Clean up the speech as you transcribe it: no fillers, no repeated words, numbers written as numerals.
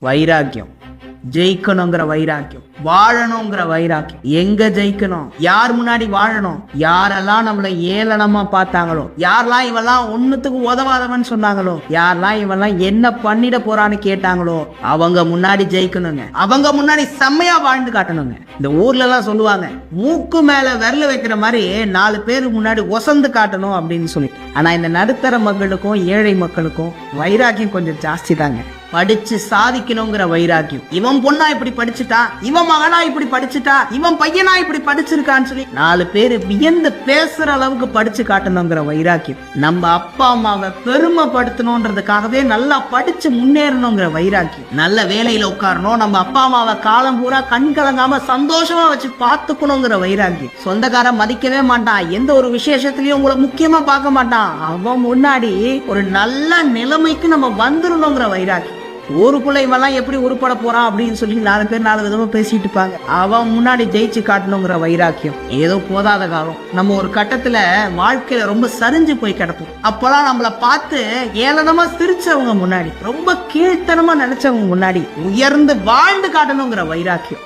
வைராக்கியம், ஜெயிக்கணுங்கிற வைராக்கியம், வாழணுங்கிற வைராக்கியம். எங்க ஜெயிக்கணும், யார் முன்னாடி வாழணும், யாரெல்லாம் நம்மளை ஏளனமா பார்த்தாங்களோ, யாரெல்லாம் இவெல்லாம் ஒண்ணுத்துக்கு உதவாதவன் சொன்னாங்களோ, யாரெல்லாம் இவெல்லாம் என்ன பண்ணிட போறான்னு கேட்டாங்களோ, அவங்க முன்னாடி ஜெயிக்கணுங்க. அவங்க முன்னாடி செம்மையா வாழ்ந்து காட்டணுங்க. இந்த ஊர்ல எல்லாம் சொல்லுவாங்க, மூக்கு மேல விரல வைக்கிற மாதிரி 4 பேருக்கு முன்னாடி ஒசந்து காட்டணும் அப்படின்னு சொல்லி. ஆனா இந்த நடுத்தர மக்களுக்கும் ஏழை மக்களுக்கும் வைராக்கியம் கொஞ்சம் ஜாஸ்தி தாங்க. படிச்சு சாதிக்கணுங்கிற வைராக்கியம். இவன் பொண்ணா இப்படி படிச்சுட்டா, இவன் மகனா இப்படி படிச்சுட்டா, இவன் பையனா இப்படி படிச்சிருக்கான்னு சொல்லி 4 பேரு வியந்து பேசுற அளவுக்கு படிச்சு காட்டணுங்கிற வைராக்கியம். நம்ம அப்பா அம்மாவை பெருமைப்படுத்தணும்ன்றதுக்காகவே நல்லா படிச்சு முன்னேறணுங்கிற வைராக்கியம். நல்ல வேலையில உட்காரணும், நம்ம அப்பா அம்மாவை காலம் பூரா கண் கலங்காம சந்தோஷமா வச்சு பார்த்துக்கணுங்கிற வைராக்கியம். சொந்தக்காரன் மதிக்கவே மாட்டான், எந்த ஒரு விசேஷத்துலயும் உங்களை முக்கியமா பார்க்க மாட்டான், அவன் முன்னாடி ஒரு நல்ல நிலைமைக்கு நம்ம வந்துடணுங்கிற வைராக்கியம். ஊருக்குள்ள இவெல்லாம் எப்படி உருப்பட போறான் அப்படின்னு சொல்லி 4 பேர் 4 விதமா பேசிட்டு இருப்பாங்க. அவன் முன்னாடி ஜெயிச்சு காட்டணுங்கிற வைராக்கியம். ஏதோ போதாத காலம், நம்ம ஒரு கட்டத்துல வாழ்க்கையில ரொம்ப சரிஞ்சு போய் கிடப்போம். அப்பெல்லாம் நம்மள பார்த்து ஏளனமா சிரிச்சவங்க முன்னாடி, ரொம்ப கீழ்த்தனமா நினைச்சவங்க முன்னாடி உயர்ந்து வாழ்ந்து காட்டணுங்கிற வைராக்கியம்.